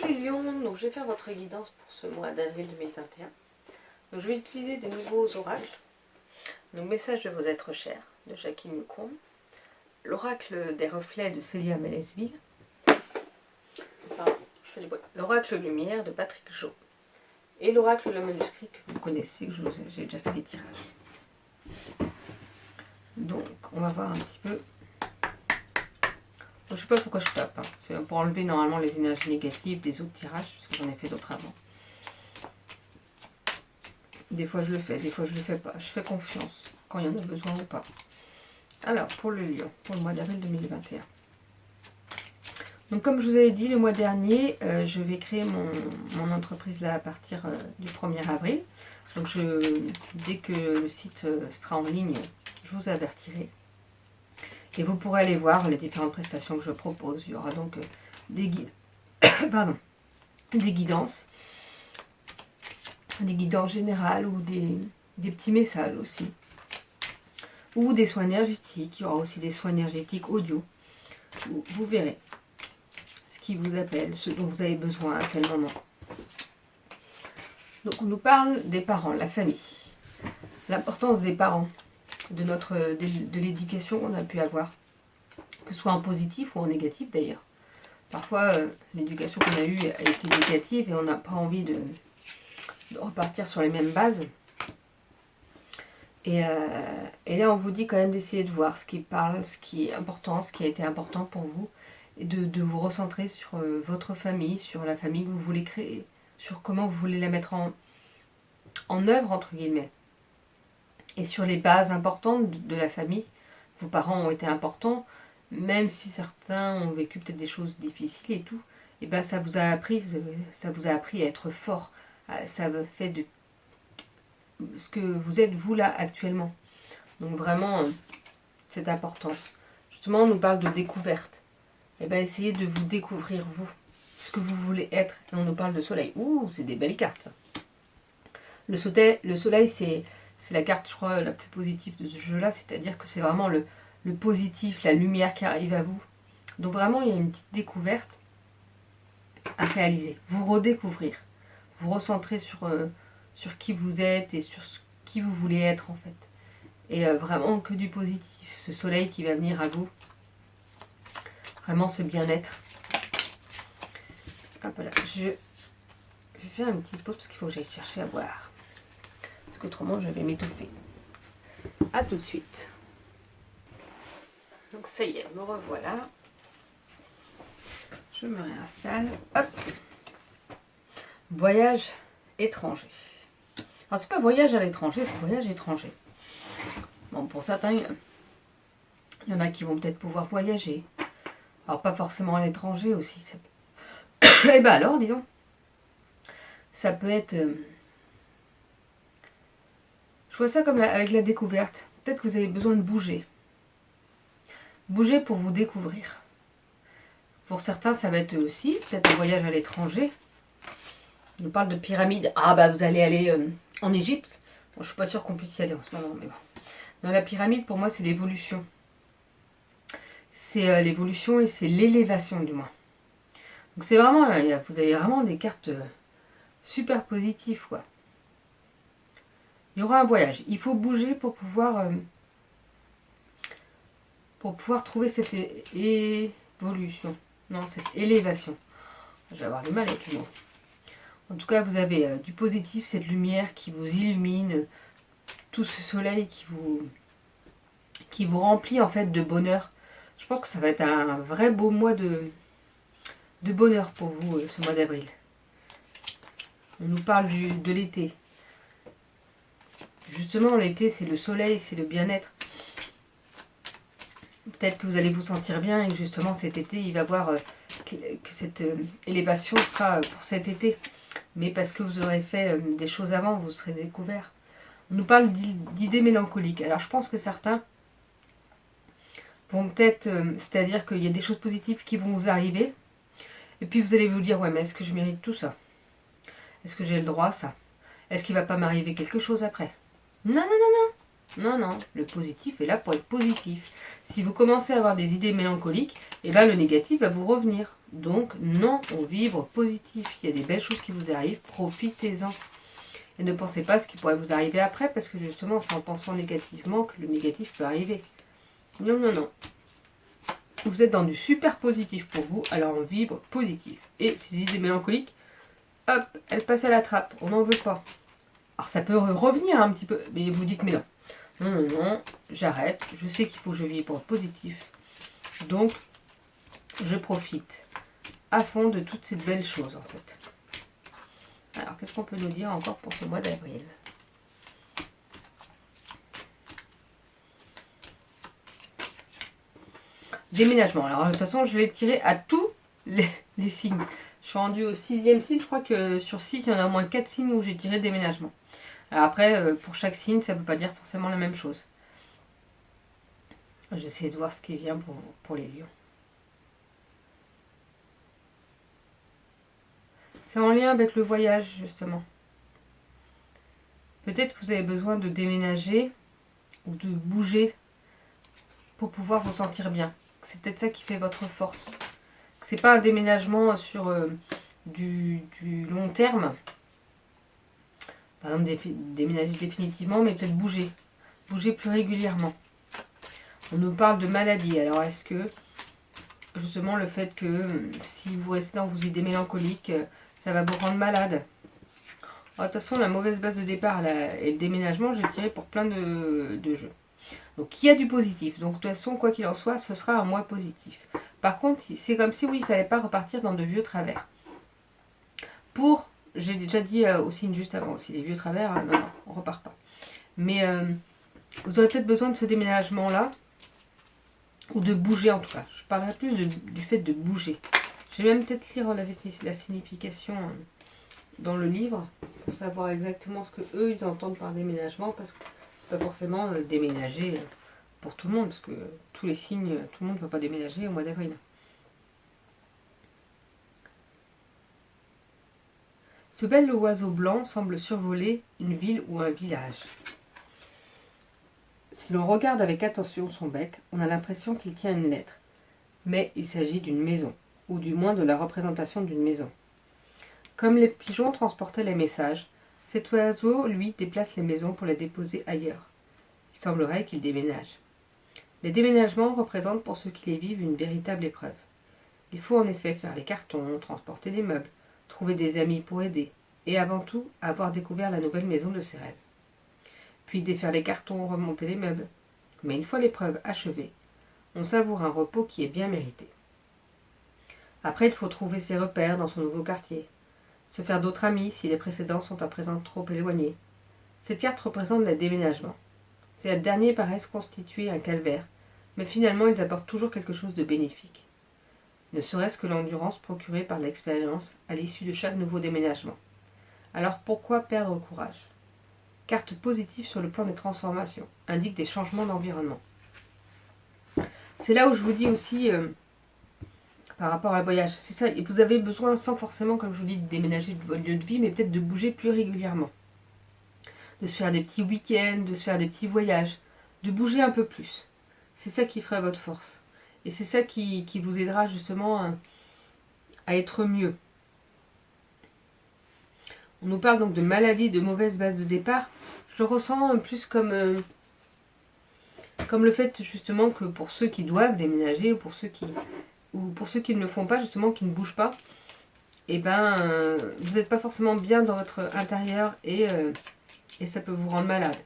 les lions, donc je vais faire votre guidance pour ce mois d'avril 2021. Donc je vais utiliser des nouveaux oracles. Donc message de vos êtres chers de Jacqueline Lecourbe, l'oracle des reflets de Célia Mélesville, l'oracle lumière de Patrick Jo, et l'oracle le manuscrit que vous connaissez, que j'ai déjà fait les tirages. Donc on va voir un petit peu. Je ne sais pas pourquoi je tape, hein. C'est pour enlever normalement les énergies négatives des autres tirages, parce que j'en ai fait d'autres avant. Des fois je le fais, des fois je ne le fais pas. Je fais confiance quand il y en a besoin ou pas. Alors, pour le lion, pour le mois d'avril 2021. Donc comme je vous avais dit le mois dernier, je vais créer mon entreprise là à partir du 1er avril. Donc dès que le site sera en ligne, je vous avertirai. Et vous pourrez aller voir les différentes prestations que je propose. Il y aura donc des guides, pardon, des guidances générales ou des petits messages aussi. Ou des soins énergétiques. Il y aura aussi des soins énergétiques audio. Vous verrez ce qui vous appelle, ce dont vous avez besoin à tel moment. Donc on nous parle des parents, la famille. L'importance des parents. De l'éducation qu'on a pu avoir, que ce soit en positif ou en négatif d'ailleurs. Parfois, l'éducation qu'on a eue a été négative et on n'a pas envie de repartir sur les mêmes bases. Et là, on vous dit quand même d'essayer de voir ce qui parle, ce qui est important, ce qui a été important pour vous, et de vous recentrer sur votre famille, sur la famille que vous voulez créer, sur comment vous voulez la mettre en œuvre, entre guillemets. Et sur les bases importantes de la famille, vos parents ont été importants, même si certains ont vécu peut-être des choses difficiles et tout, et ben ça vous a appris à être fort. Ça fait de ce que vous êtes vous là actuellement. Donc vraiment, cette importance. Justement, on nous parle de découverte. Et ben essayez de vous découvrir vous, ce que vous voulez être. Et on nous parle de soleil. Ouh, c'est des belles cartes. Le soleil, c'est la carte, je crois, la plus positive de ce jeu-là, c'est-à-dire que c'est vraiment le positif, la lumière qui arrive à vous. Donc vraiment, il y a une petite découverte à réaliser. Vous redécouvrir. Vous recentrer sur qui vous êtes et sur qui vous voulez être, en fait. Et vraiment que du positif. Ce soleil qui va venir à vous. Vraiment ce bien-être. Hop là, je vais faire une petite pause parce qu'il faut que j'aille chercher à boire. Parce qu'autrement, je vais m'étouffer. A tout de suite. Donc ça y est, me revoilà. Je me réinstalle. Hop. Voyage étranger. Alors c'est pas voyage à l'étranger, c'est voyage étranger. Bon, pour certains, il y en a qui vont peut-être pouvoir voyager. Alors pas forcément à l'étranger aussi. Eh ben alors, dis donc. Ça peut être... Je vois ça comme avec la découverte. Peut-être que vous avez besoin de bouger. Bouger pour vous découvrir. Pour certains, ça va être aussi peut-être un voyage à l'étranger. On nous parle de pyramide. Ah bah vous allez aller en Égypte. Bon, je suis pas sûre qu'on puisse y aller en ce moment, mais bon. Dans la pyramide, pour moi, c'est l'évolution. C'est l'évolution et c'est l'élévation du moins. Donc c'est vraiment, vous avez vraiment des cartes super positives, quoi. Il y aura un voyage. Il faut bouger pour pouvoir trouver cette évolution. Non, cette élévation. Je vais avoir du mal avec les mots. En tout cas, vous avez du positif, cette lumière qui vous illumine, tout ce soleil qui vous remplit en fait de bonheur. Je pense que ça va être un vrai beau mois de bonheur pour vous, ce mois d'avril. On nous parle de l'été. Justement, l'été, c'est le soleil, c'est le bien-être. Peut-être que vous allez vous sentir bien et que justement cet été, il va voir que cette élévation sera pour cet été. Mais parce que vous aurez fait des choses avant, vous serez découvert. On nous parle d'idées mélancoliques. Alors je pense que certains vont peut-être... c'est-à-dire qu'il y a des choses positives qui vont vous arriver. Et puis vous allez vous dire, ouais, mais est-ce que je mérite tout ça? Est-ce que j'ai le droit à ça? Est-ce qu'il ne va pas m'arriver quelque chose après? Non, non, non, non. Non, non, le positif est là pour être positif. Si vous commencez à avoir des idées mélancoliques, eh ben le négatif va vous revenir. Donc, non, on vibre positif. Il y a des belles choses qui vous arrivent, profitez-en. Et ne pensez pas à ce qui pourrait vous arriver après, parce que justement, c'est en pensant négativement que le négatif peut arriver. Non, non, non. Vous êtes dans du super positif pour vous, alors on vibre positif. Et ces idées mélancoliques, hop, elles passent à la trappe, on n'en veut pas. Alors ça peut revenir un petit peu, mais vous dites mais non. Non, non, non, j'arrête, je sais qu'il faut que je vibre positif. Donc, je profite à fond de toutes ces belles choses en fait. Alors, qu'est-ce qu'on peut nous dire encore pour ce mois d'avril? Déménagement. Alors, de toute façon, je vais tirer à tous les signes. Je suis rendue au 6e signe. Je crois que sur 6, il y en a au moins 4 signes où j'ai tiré déménagement. Alors après, pour chaque signe, ça ne veut pas dire forcément la même chose. Je vais essayer de voir ce qui vient pour les lions. C'est en lien avec le voyage, justement. Peut-être que vous avez besoin de déménager ou de bouger pour pouvoir vous sentir bien. C'est peut-être ça qui fait votre force. C'est pas un déménagement sur du long terme. Par exemple, déménager définitivement, mais peut-être bouger. Bouger plus régulièrement. On nous parle de maladie. Alors, est-ce que, justement, le fait que si vous restez dans vos idées mélancoliques, ça va vous rendre malade? De toute façon, la mauvaise base de départ et le déménagement, j'ai tiré pour plein de jeux. Donc, il y a du positif. Donc, de toute façon, quoi qu'il en soit, ce sera un mois positif. Par contre, c'est comme si, oui, il ne fallait pas repartir dans de vieux travers. J'ai déjà dit au signe juste avant aussi, les vieux travers, non, on ne repart pas. Mais vous aurez peut-être besoin de ce déménagement-là, ou de bouger en tout cas. Je parlerai plus du fait de bouger. Je vais même peut-être lire la signification dans le livre, pour savoir exactement ce que eux ils entendent par déménagement, parce que pas forcément déménager pour tout le monde, parce que tous les signes, tout le monde ne va pas déménager au mois d'avril. Ce bel oiseau blanc semble survoler une ville ou un village. Si l'on regarde avec attention son bec, on a l'impression qu'il tient une lettre. Mais il s'agit d'une maison, ou du moins de la représentation d'une maison. Comme les pigeons transportaient les messages, cet oiseau, lui, déplace les maisons pour les déposer ailleurs. Il semblerait qu'il déménage. Les déménagements représentent pour ceux qui les vivent une véritable épreuve. Il faut en effet faire les cartons, transporter les meubles, trouver des amis pour aider, et avant tout, avoir découvert la nouvelle maison de ses rêves. Puis défaire les cartons, remonter les meubles. Mais une fois l'épreuve achevée, on savoure un repos qui est bien mérité. Après, il faut trouver ses repères dans son nouveau quartier, se faire d'autres amis si les précédents sont à présent trop éloignés. Cette carte représente le déménagement. Ces derniers paraissent constituer un calvaire, mais finalement ils apportent toujours quelque chose de bénéfique. Ne serait-ce que l'endurance procurée par l'expérience à l'issue de chaque nouveau déménagement. Alors pourquoi perdre courage? Carte positive sur le plan des transformations, indique des changements d'environnement. C'est là où je vous dis aussi, par rapport à voyage, c'est ça, et vous avez besoin, sans forcément, comme je vous dis, de déménager de votre lieu de vie, mais peut-être de bouger plus régulièrement. De se faire des petits week-ends, de se faire des petits voyages, de bouger un peu plus. C'est ça qui fera votre force. Et c'est ça qui vous aidera justement à être mieux. On nous parle donc de maladies, de mauvaises bases de départ. Je le ressens plus comme le fait justement que pour ceux qui doivent déménager ou pour ceux qui ne le font pas, justement, qui ne bougent pas, et vous n'êtes pas forcément bien dans votre intérieur et ça peut vous rendre malade.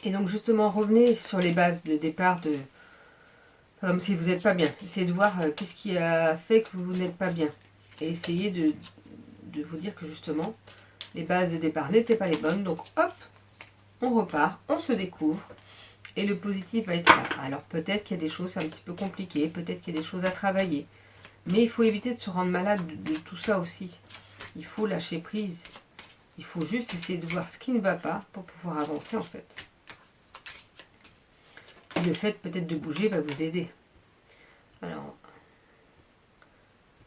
Et donc justement, revenez sur les bases de départ comme si vous n'êtes pas bien. Essayez de voir qu'est-ce qui a fait que vous n'êtes pas bien. Et essayez de vous dire que justement, les bases de départ n'étaient pas les bonnes. Donc hop, on repart, on se découvre. Et le positif va être là. Alors peut-être qu'il y a des choses un petit peu compliquées, peut-être qu'il y a des choses à travailler. Mais il faut éviter de se rendre malade de tout ça aussi. Il faut lâcher prise. Il faut juste essayer de voir ce qui ne va pas pour pouvoir avancer en fait. Et le fait peut-être de bouger va vous aider. Alors,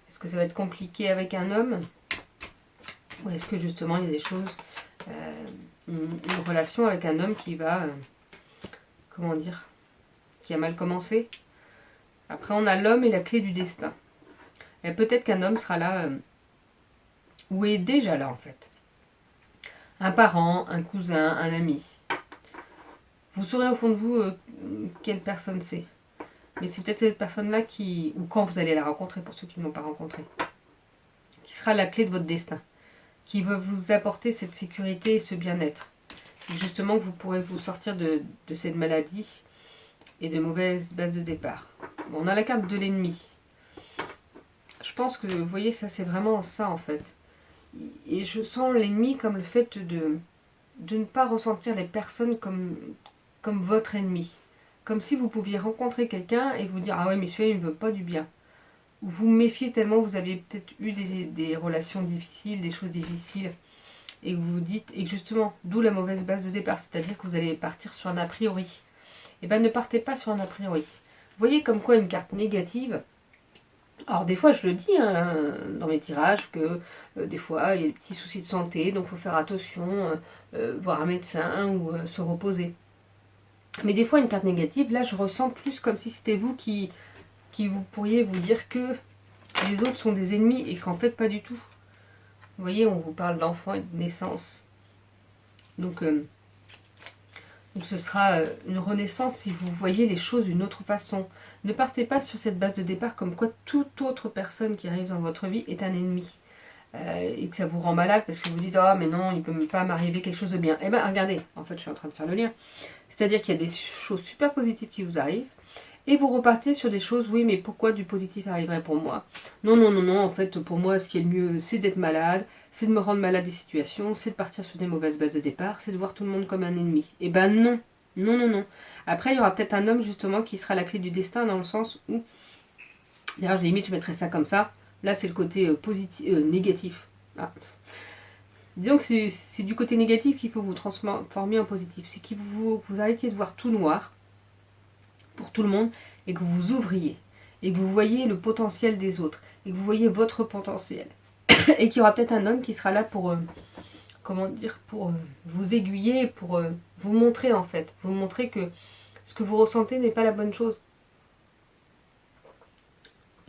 est-ce que ça va être compliqué avec un homme? Ou est-ce que justement il y a des choses, une relation avec un homme qui va, qui a mal commencé? Après on a l'homme et la clé du destin. Et peut-être qu'un homme sera là, ou est déjà là en fait. Un parent, un cousin, un ami. Vous saurez au fond de vous quelle personne c'est. Mais c'est peut-être cette personne-là qui, ou quand vous allez la rencontrer, pour ceux qui ne l'ont pas rencontrée, qui sera la clé de votre destin, qui va vous apporter cette sécurité et ce bien-être. Et justement, que vous pourrez vous sortir de cette maladie et de mauvaises bases de départ. Bon, on a la carte de l'ennemi. Je pense que, vous voyez, ça c'est vraiment ça en fait. Et je sens l'ennemi comme le fait de ne pas ressentir les personnes comme votre ennemi. Comme si vous pouviez rencontrer quelqu'un et vous dire ah ouais mais celui-là il ne veut pas du bien. Vous vous méfiez tellement, vous avez peut-être eu des relations difficiles, des choses difficiles, et que vous vous dites, et justement, d'où la mauvaise base de départ, c'est-à-dire que vous allez partir sur un a priori. Et bien ne partez pas sur un a priori. Vous voyez comme quoi une carte négative, alors des fois je le dis hein, dans mes tirages, que des fois il y a des petits soucis de santé, donc il faut faire attention, voir un médecin ou se reposer. Mais des fois, une carte négative, là, je ressens plus comme si c'était vous qui vous pourriez vous dire que les autres sont des ennemis et qu'en fait, pas du tout. Vous voyez, on vous parle d'enfant et de naissance. Donc ce sera une renaissance si vous voyez les choses d'une autre façon. Ne partez pas sur cette base de départ comme quoi toute autre personne qui arrive dans votre vie est un ennemi. Et que ça vous rend malade parce que vous dites « Ah, mais non, il ne peut pas m'arriver quelque chose de bien. » Eh bien, regardez, en fait, je suis en train de faire le lien. C'est-à-dire qu'il y a des choses super positives qui vous arrivent. Et vous repartez sur des choses, oui, mais pourquoi du positif arriverait pour moi? Non, non, non, non, en fait, pour moi, ce qui est le mieux, c'est d'être malade, c'est de me rendre malade des situations, c'est de partir sur des mauvaises bases de départ, c'est de voir tout le monde comme un ennemi. Eh ben non, non, non, non. Après, il y aura peut-être un homme, justement, qui sera la clé du destin, dans le sens où, d'ailleurs, limite, je mettrais ça comme ça. Là, c'est le côté négatif. Ah. Disons que c'est du côté négatif qu'il faut vous transformer en positif. C'est que vous arrêtiez de voir tout noir pour tout le monde et que vous vous ouvriez. Et que vous voyez le potentiel des autres. Et que vous voyez votre potentiel. Et qu'il y aura peut-être un homme qui sera là pour, pour vous aiguiller, pour vous montrer en fait. Vous montrer que ce que vous ressentez n'est pas la bonne chose.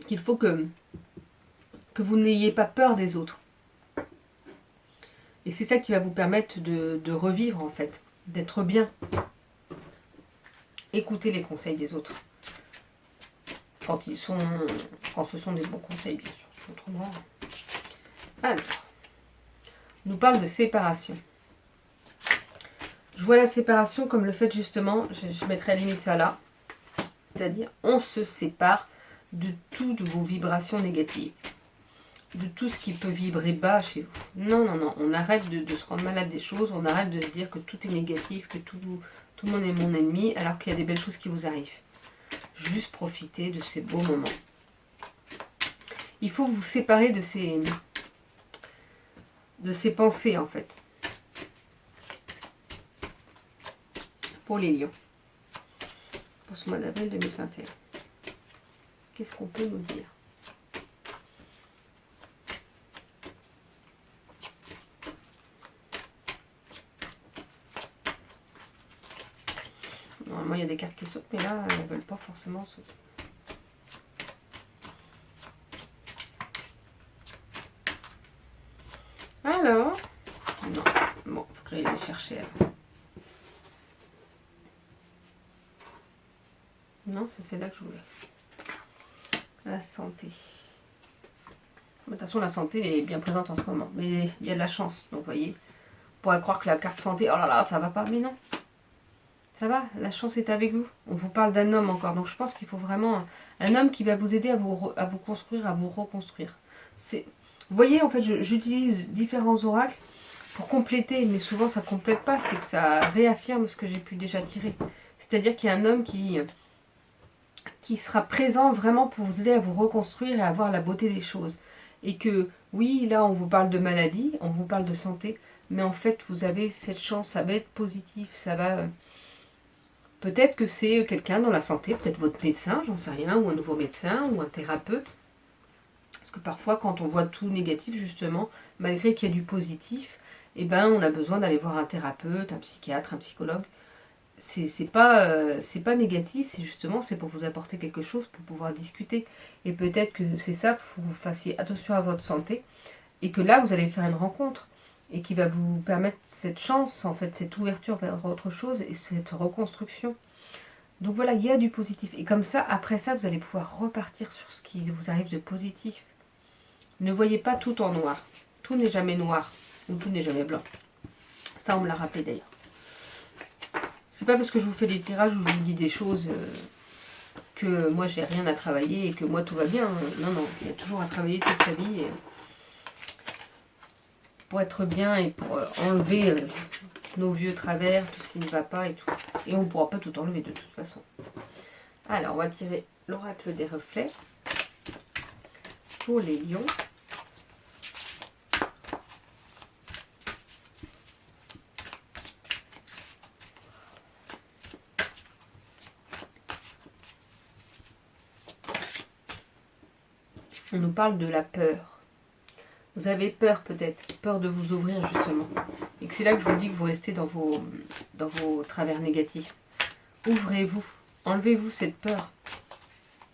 Qu'il faut que vous n'ayez pas peur des autres. Et c'est ça qui va vous permettre de revivre en fait, d'être bien. Écoutez les conseils des autres. Quand ce sont des bons conseils bien sûr. Autrement. Alors, on nous parle de séparation. Je vois la séparation comme le fait justement, je mettrai à la limite ça là, c'est-à-dire on se sépare de toutes vos vibrations négatives. De tout ce qui peut vibrer bas chez vous. Non, non, non. On arrête de se rendre malade des choses. On arrête de se dire que tout est négatif, que tout le monde est mon ennemi, alors qu'il y a des belles choses qui vous arrivent. Juste profitez de ces beaux moments. Il faut vous séparer de ces pensées, en fait. Pour les lions. Pour ce mois d'avril 2021. Qu'est-ce qu'on peut nous dire ? Normalement, il y a des cartes qui sautent, mais là, elles ne veulent pas forcément sauter. Alors, non, bon, il faut que j'aille les chercher. Alors. Non, c'est là que je voulais. La santé. De toute façon, la santé est bien présente en ce moment, mais il y a de la chance. Donc, vous voyez, on pourrait croire que la carte santé, oh là là, ça va pas, mais non. Ça va, la chance est avec vous. On vous parle d'un homme encore. Donc je pense qu'il faut vraiment un homme qui va vous aider à vous construire, à vous reconstruire. Vous voyez, en fait, j'utilise différents oracles pour compléter, mais souvent ça ne complète pas, c'est que ça réaffirme ce que j'ai pu déjà tirer. C'est-à-dire qu'il y a un homme qui sera présent vraiment pour vous aider à vous reconstruire et à voir la beauté des choses. Et que, oui, là on vous parle de maladie, on vous parle de santé, mais en fait vous avez cette chance, ça va être positif, ça va... Peut-être que c'est quelqu'un dans la santé, peut-être votre médecin, j'en sais rien, ou un nouveau médecin, ou un thérapeute. Parce que parfois, quand on voit tout négatif, justement, malgré qu'il y a du positif, eh ben, on a besoin d'aller voir un thérapeute, un psychiatre, un psychologue, c'est pas négatif, c'est justement c'est pour vous apporter quelque chose, pour pouvoir discuter. Et peut-être que c'est ça, que vous fassiez attention à votre santé et que là vous allez faire une rencontre et qui va vous permettre cette chance, en fait, cette ouverture vers autre chose et cette reconstruction. Donc voilà, il y a du positif. Et comme ça, après ça, vous allez pouvoir repartir sur ce qui vous arrive de positif. Ne voyez pas tout en noir. Tout n'est jamais noir ou tout n'est jamais blanc. Ça, on me l'a rappelé d'ailleurs. C'est pas parce que je vous fais des tirages où je vous dis des choses que moi j'ai rien à travailler et que moi tout va bien. Non, non, il y a toujours à travailler toute sa vie pour être bien et pour enlever nos vieux travers, tout ce qui ne va pas et tout. Et on ne pourra pas tout enlever de toute façon. Alors, on va tirer l'oracle des reflets pour les lions. On nous parle de la peur. Vous avez peur peut-être, peur de vous ouvrir justement. Et que c'est là que je vous dis que vous restez dans vos travers négatifs. Ouvrez-vous, enlevez-vous cette peur.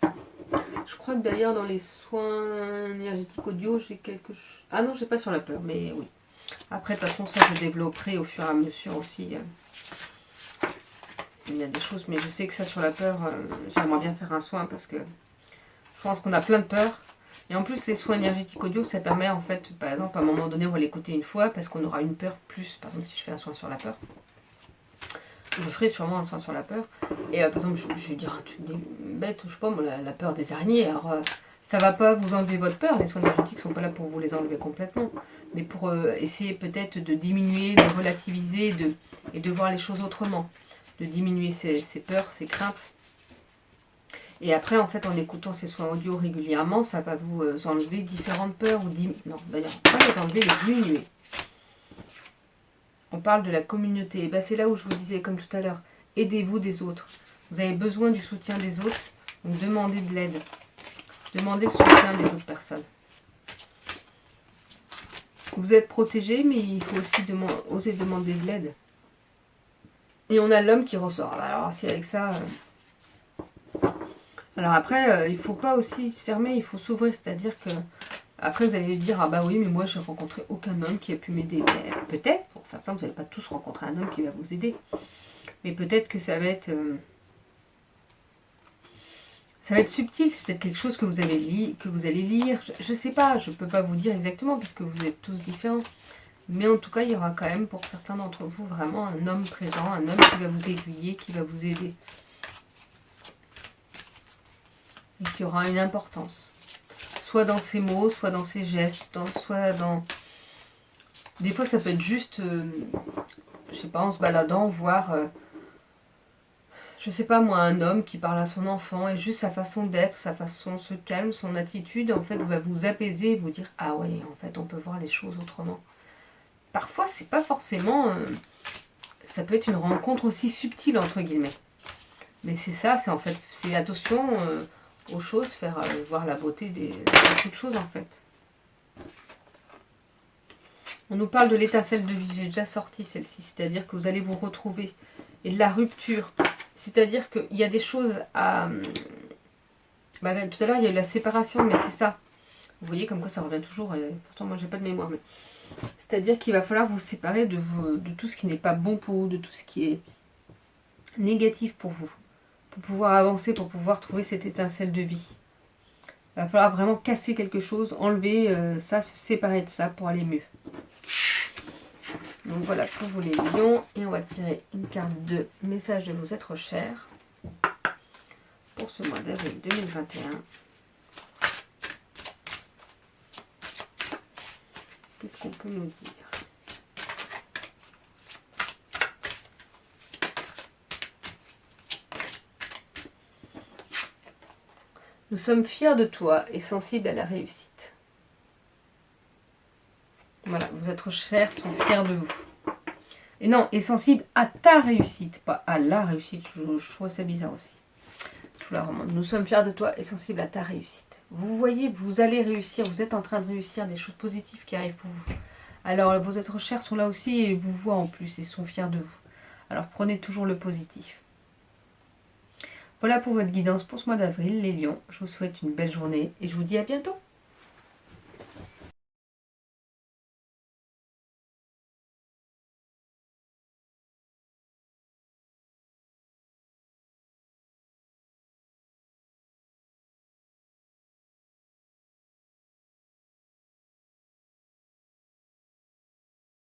Je crois que d'ailleurs dans les soins énergétiques audio, j'ai quelque chose... Ah non, j'ai pas sur la peur, mais oui. Après, de toute façon, ça je développerai au fur et à mesure aussi. Il y a des choses, mais je sais que ça sur la peur, j'aimerais bien faire un soin parce que je pense qu'on a plein de peurs. Et en plus, les soins énergétiques audio, ça permet en fait, par exemple, à un moment donné, on va l'écouter une fois parce qu'on aura une peur plus. Par exemple, si je fais un soin sur la peur, je ferai sûrement un soin sur la peur. Et par exemple, je vais dire un truc bête, je sais pas, moi, la peur des araignées. Alors, ça va pas vous enlever votre peur. Les soins énergétiques sont pas là pour vous les enlever complètement, mais pour essayer peut-être de diminuer, de relativiser et de voir les choses autrement. De diminuer ses peurs, ses craintes. Et après, en fait, en écoutant ces soins audio régulièrement, ça va vous enlever différentes peurs. Non, d'ailleurs, pas les enlever, les diminuer. On parle de la communauté. Et ben, c'est là où je vous disais, comme tout à l'heure, aidez-vous des autres. Vous avez besoin du soutien des autres, donc demandez de l'aide. Demandez le soutien des autres personnes. Vous êtes protégé, mais il faut aussi oser demander de l'aide. Et on a l'homme qui ressort. Alors, si avec ça... Alors après, il ne faut pas aussi se fermer, il faut s'ouvrir, c'est-à-dire que après vous allez dire, ah bah oui, mais moi j'ai rencontré aucun homme qui a pu m'aider. Peut-être, pour certains, vous n'allez pas tous rencontrer un homme qui va vous aider. Mais peut-être que ça va être subtil, c'est peut-être quelque chose que vous allez lire. Je ne sais pas, je ne peux pas vous dire exactement parce que vous êtes tous différents. Mais en tout cas, il y aura quand même pour certains d'entre vous vraiment un homme présent, un homme qui va vous aiguiller, qui va vous aider. Et qui aura une importance. Soit dans ses mots, soit dans ses gestes, soit dans... Des fois, ça peut être juste, je sais pas, en se baladant, voir, je sais pas moi, un homme qui parle à son enfant, et juste sa façon d'être, sa façon, ce calme, son attitude, en fait, va vous apaiser et vous dire, ah ouais, en fait, on peut voir les choses autrement. Parfois, c'est pas forcément... ça peut être une rencontre aussi subtile, entre guillemets. Mais c'est ça, c'est en fait, c'est attention... aux choses, faire voir la beauté de toutes choses en fait. On nous parle de l'étincelle de vie, j'ai déjà sorti celle-ci, c'est-à-dire que vous allez vous retrouver et de la rupture, c'est-à-dire qu'il y a des choses à... Bah, tout à l'heure il y a eu la séparation, mais c'est ça. Vous voyez comme quoi ça revient toujours, et pourtant moi j'ai pas de mémoire, mais... C'est-à-dire qu'il va falloir vous séparer de tout ce qui n'est pas bon pour vous, de tout ce qui est négatif pour vous. Pour pouvoir avancer, pour pouvoir trouver cette étincelle de vie. Il va falloir vraiment casser quelque chose, enlever ça, se séparer de ça pour aller mieux. Donc voilà pour vous les lions. Et on va tirer une carte de message de vos êtres chers pour ce mois d'avril 2021. Qu'est-ce qu'on peut nous dire ? Nous sommes fiers de toi et sensibles à la réussite. Voilà, vos êtres chers sont fiers de vous. Et non, et sensibles à ta réussite, pas à la réussite. Je trouve ça bizarre aussi. Je vous la remonte. Nous sommes fiers de toi et sensibles à ta réussite. Vous voyez, vous allez réussir, vous êtes en train de réussir, des choses positives qui arrivent pour vous. Alors, vos êtres chers sont là aussi et vous voient en plus et sont fiers de vous. Alors prenez toujours le positif. Voilà pour votre guidance pour ce mois d'avril, les lions. Je vous souhaite une belle journée et je vous dis à bientôt.